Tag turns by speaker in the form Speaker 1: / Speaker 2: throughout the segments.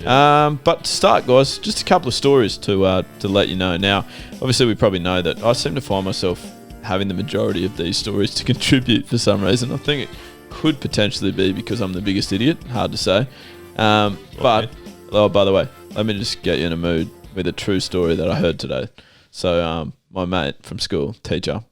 Speaker 1: But to start, guys, just a couple of stories to let you know. Now, obviously, we probably know that I seem to find myself having the majority of these stories to contribute for some reason. I think it could potentially be because I'm the biggest idiot. Hard to say. But, oh, by the way, let me just get you in a mood with a true story that I heard today. So, my mate from school, teacher,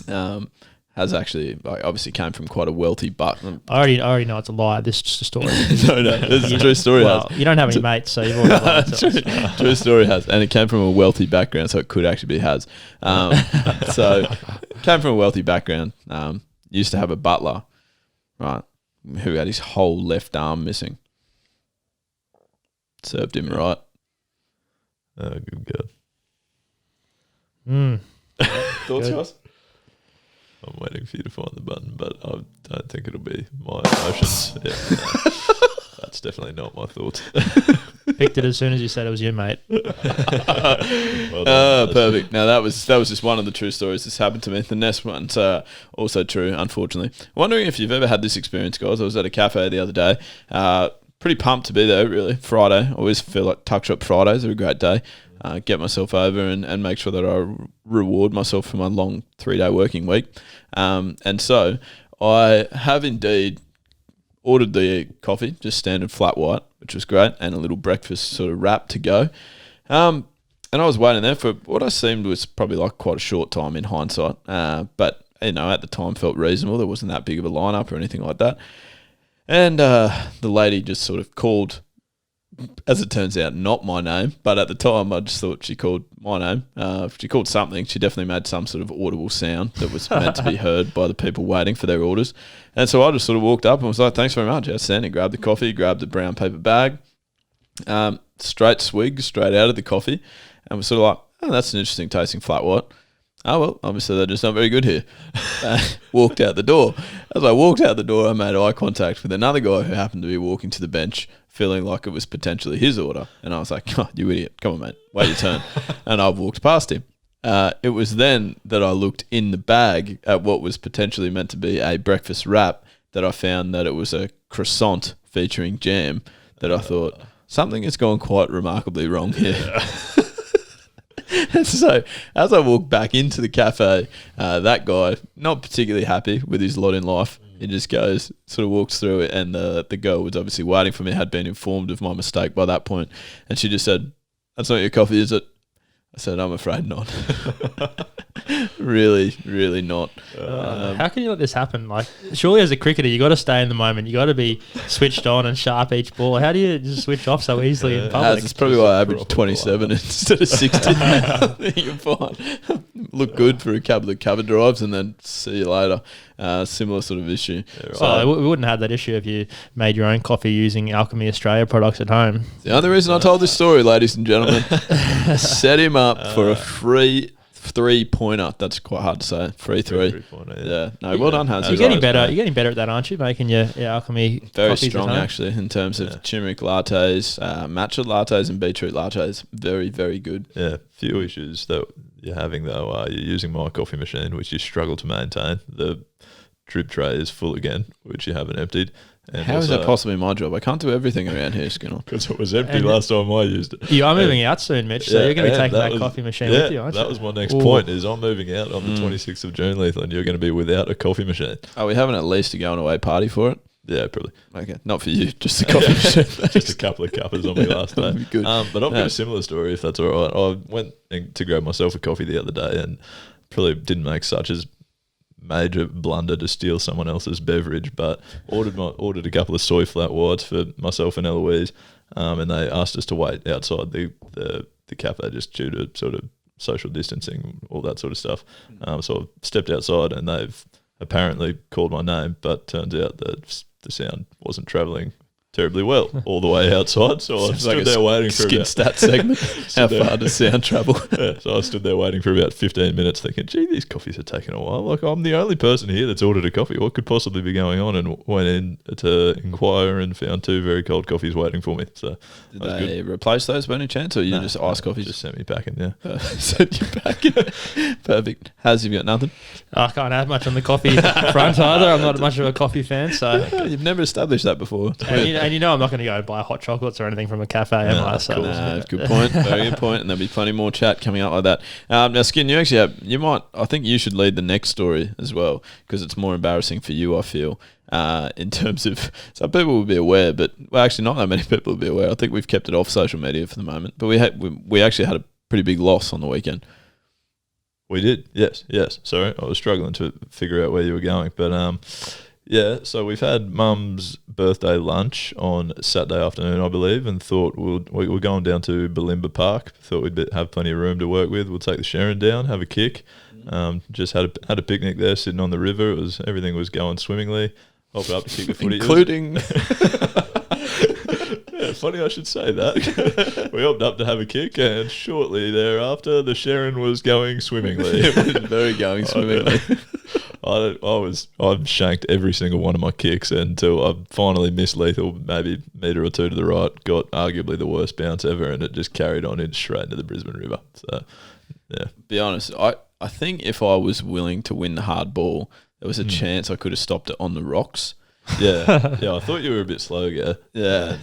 Speaker 1: has actually, obviously came from quite a wealthy I
Speaker 2: already know it's a lie. This is just a story.
Speaker 1: no, this is a true story.
Speaker 2: Well, you don't have any mates, so you've already lied to us.
Speaker 1: True story has, and it came from a wealthy background, so it could actually be has. So, came from a wealthy background. Used to have a butler, right, who had his whole left arm missing. Served him right.
Speaker 3: Oh, good God.
Speaker 1: Thoughts, guys?
Speaker 3: I'm waiting for you to find the button, but I don't think it'll be my emotions. Yeah, no, that's definitely not my thoughts.
Speaker 2: Picked it as soon as you said it was you, mate.
Speaker 3: Well done,
Speaker 1: perfect. Now that was just one of the true stories. This happened to me. The next one's also true, unfortunately. Wondering if you've ever had this experience, guys. I was at a cafe the other day. Pretty pumped to be there, really. Friday. I always feel like Tuck Shop Fridays are a great day. Get myself over and make sure that I reward myself for my long 3-day working week. And so I have indeed ordered the coffee, just standard flat white, which was great, and a little breakfast sort of wrap to go. And I was waiting there for what I seemed was probably like quite a short time in hindsight. But, at the time felt reasonable. There wasn't that big of a lineup or anything like that. And the lady just sort of called, as it turns out, not my name, but at the time I just thought she called my name. She called something. She definitely made some sort of audible sound that was meant to be heard by the people waiting for their orders. And so I just sort of walked up and was like, thanks very much. Outstanding. Grabbed the coffee, grabbed the brown paper bag, straight swig, straight out of the coffee, and was sort of like, oh, that's an interesting tasting flat white. Oh, well, obviously they're just not very good here. Walked out the door. As I walked out the door, I made eye contact with another guy who happened to be walking to the bench, feeling like it was potentially his order. And I was like, oh, you idiot. Come on, mate. Wait your turn. And I walked past him. It was then that I looked in the bag at what was potentially meant to be a breakfast wrap that I found that it was a croissant featuring jam that I thought, something has gone quite remarkably wrong here. And so as I walked back into the cafe, that guy, not particularly happy with his lot in life, he just goes, sort of walks through it, and the girl was obviously waiting for me, had been informed of my mistake by that point, and she just said, that's not your coffee, is it? I said, I'm afraid not. Really, really not.
Speaker 2: How can you let this happen? Like, surely as a cricketer, you got to stay in the moment. You got to be switched on and sharp each ball. How do you just switch off so easily in public?
Speaker 1: It's probably why I averaged 27 instead of 60. You're fine. Look good for a couple of cover drives and then see you later. Similar sort of issue.
Speaker 2: Yeah, right. So we wouldn't have that issue if you made your own coffee using Alchemy Australia products at home.
Speaker 1: The other reason I told this story, ladies and gentlemen, set him up for a free 3-pointer. That's quite hard to say. Free 3. Yeah. No, well done, Hans.
Speaker 2: You're getting better. You're getting better at that, aren't you? Making your Alchemy
Speaker 1: very strong actually in terms of turmeric lattes, matcha lattes, and beetroot lattes. Very, very good.
Speaker 3: Yeah. Few issues that you're having though. You're using my coffee machine, which you struggle to maintain. The drip tray is full again, which you haven't emptied. And
Speaker 1: how is that possibly my job? I can't do everything around here, Skinner.
Speaker 3: Because it was empty last time I used it.
Speaker 2: You are moving out soon, Mitch, so you're going to be taking that coffee machine with you, aren't you?
Speaker 3: That was my next point, is I'm moving out on the 26th of June, Lethal, and you're going to be without a coffee machine.
Speaker 1: Are we having at least a going away party for it?
Speaker 3: Yeah, probably.
Speaker 1: Okay, not for you, just the coffee machine.
Speaker 3: Just a couple of cuppers on me last day.
Speaker 1: Good.
Speaker 3: But I've got a similar story, if that's all right. I went to grab myself a coffee the other day and probably didn't make such as major blunder to steal someone else's beverage, but ordered a couple of soy flat whites for myself and Eloise, and they asked us to wait outside the cafe just due to sort of social distancing, all that sort of stuff. So I stepped outside and they've apparently called my name, but turns out that the sound wasn't travelling terribly well all the way outside, so I stood there waiting for
Speaker 1: skin stat segment. How far does sound travel?
Speaker 3: Yeah, so I stood there waiting for about 15 minutes thinking, gee, these coffees are taking a while. Like, I'm the only person here that's ordered a coffee. What could possibly be going on? And went in to inquire and found 2 very cold coffees waiting for me. So
Speaker 1: did they replace those by any chance, or you just iced coffees?
Speaker 3: Just sent me packing, yeah.
Speaker 1: Sent you packing. Perfect. How's you got nothing?
Speaker 2: I can't have much on the coffee front either. I'm not much of a coffee fan, so
Speaker 1: you've never established that before.
Speaker 2: And And you know I'm not going to go and buy hot chocolates or anything from a cafe, am I? So,
Speaker 1: good point. Very good point. And there'll be plenty more chat coming up like that. Now, Skin, you actually I think you should lead the next story as well, because it's more embarrassing for you, I feel, in terms of, some people will be aware, but, well, actually not that many people will be aware. I think we've kept it off social media for the moment. But we actually had a pretty big loss on the weekend.
Speaker 3: We did, yes. Sorry, I was struggling to figure out where you were going, but yeah. So we've had Mum's birthday lunch on Saturday afternoon, I believe, and thought we're going down to Balimba Park. Thought we'd have plenty of room to work with. We'll take the Sharon down, have a kick. Just had a picnic there, sitting on the river. Everything was going swimmingly. Hopped up to kick the footy,
Speaker 1: including.
Speaker 3: Yeah, funny I should say that. We hopped up to have a kick, and shortly thereafter, the Sharon was going swimmingly.
Speaker 1: It was very going swimmingly.
Speaker 3: I've shanked every single one of my kicks until I finally missed lethal, maybe a metre or two to the right, got arguably the worst bounce ever, and it just carried on in straight into the Brisbane River. So, yeah.
Speaker 1: Be honest, I think if I was willing to win the hard ball, there was a chance I could have stopped it on the rocks.
Speaker 3: Yeah, I thought you were a bit slow,
Speaker 1: yeah.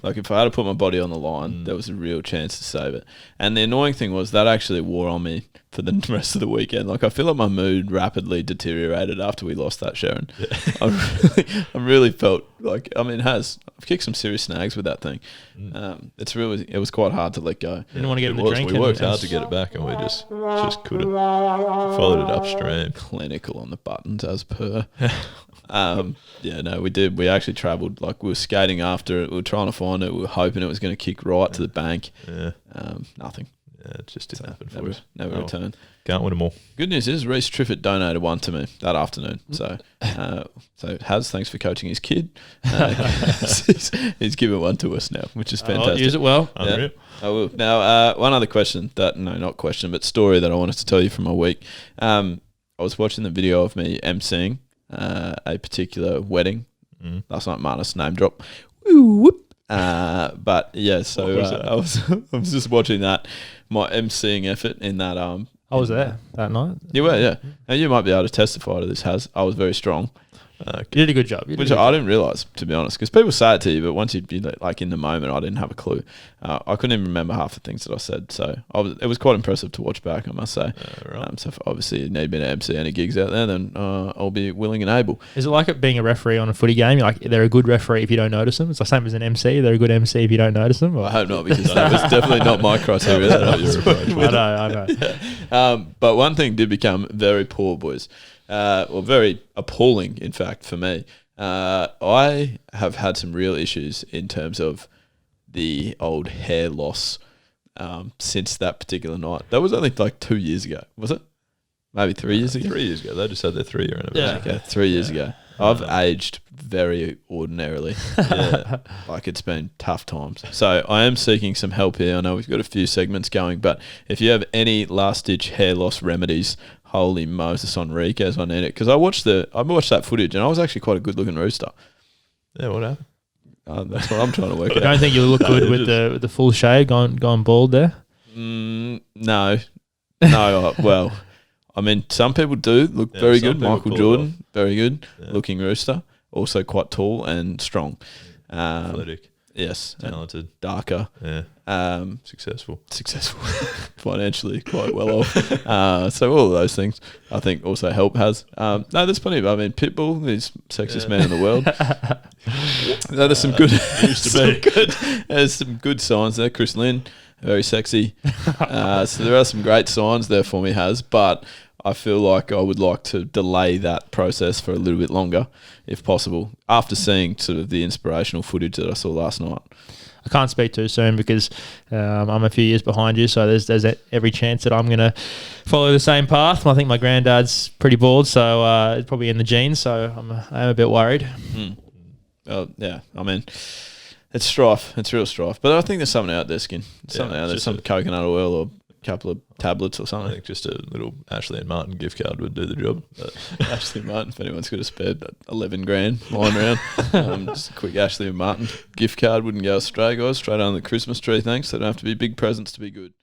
Speaker 1: Like if I had to put my body on the line, there was a real chance to save it. And the annoying thing was that actually wore on me for the rest of the weekend. Like I feel like my mood rapidly deteriorated after we lost that Sharon. Yeah. I really felt like, I mean, I've kicked some serious snags with that thing. It was quite hard to let go.
Speaker 2: Didn't want to get in the drink.
Speaker 3: We worked hard to get it back, and we just couldn't. Followed it upstream.
Speaker 1: Clinical on the buttons as per. We did. We actually travelled, like we were skating after it. We were trying to find it. We were hoping it was going to kick right to the bank. Yeah. Nothing.
Speaker 3: Yeah, it just didn't happen for us.
Speaker 1: Never returned.
Speaker 3: Can't win them all.
Speaker 1: Good news is Reece Triffett donated one to me that afternoon. So thanks for coaching his kid. He's given one to us now, which is fantastic.
Speaker 2: I'll use it well.
Speaker 1: Yeah, I will. Now, one other story that I wanted to tell you from my week. I was watching the video of me emceeing a particular wedding last night. Marnus name drop. But yeah, so I was just watching that, my emceeing effort in that.
Speaker 2: I was there that night.
Speaker 1: You were, yeah. Now you might be able to testify to this. I was very strong.
Speaker 2: You did a good job.
Speaker 1: Which I didn't realise, to be honest, because people say it to you, but once you'd be like in the moment, I didn't have a clue. I couldn't even remember half the things that I said, so it was quite impressive to watch back, I must say. Right. So if obviously you need me to MC any gigs out there, then I'll be willing and able. Is it like it being a referee on a footy game? You're like, they're a good referee if you don't notice them. It's the same as an MC. They're a good MC if you don't notice them. Or? I hope not, because that was definitely not my criteria. I know. But one thing did become very poor, boys. Or very appalling, in fact, for me. I have had some real issues in terms of the old hair loss since that particular night. That was only like 2 years ago, was it? Maybe 3 years ago? 3 years ago. They just had their 3 year anniversary. Yeah, okay, 3 years ago. I've aged very ordinarily. Yeah, like it's been tough times. So I am seeking some help here. I know we've got a few segments going, but if you have any last-ditch hair loss remedies, holy Moses Enriquez, I need it. Because I watched that footage and I was actually quite a good-looking rooster. Yeah, what happened? That's what I'm trying to work out. I don't think you look good with the full shave, gone bald there? No. Well, I mean, some people do look very good. Michael Jordan, very good looking rooster. Also quite tall and strong. Athletic. Yes. Talented. Darker. Yeah. Successful. Financially quite well off. So all of those things I think also help has. No, there's plenty of, I mean, Pitbull is sexiest man in the world. No, there's some good, there's some good signs there. Chris Lynn, very sexy. So there are some great signs there for me, but I feel like I would like to delay that process for a little bit longer, if possible, after seeing sort of the inspirational footage that I saw last night. I can't speak too soon because I'm a few years behind you, so there's every chance that I'm going to follow the same path. I think my granddad's pretty bald, so it's probably in the genes, so I'm a bit worried. Yeah, I mean, it's strife. It's real strife. But I think there's something out there, Skin. Something out there, some coconut oil or couple of tablets or something. I think just a little Ashley and Martin gift card would do the job. Ashley and Martin, if anyone's got a spare 11 grand lying around, just a quick Ashley and Martin gift card wouldn't go astray, guys. Straight under the Christmas tree, thanks. They don't have to be big presents to be good.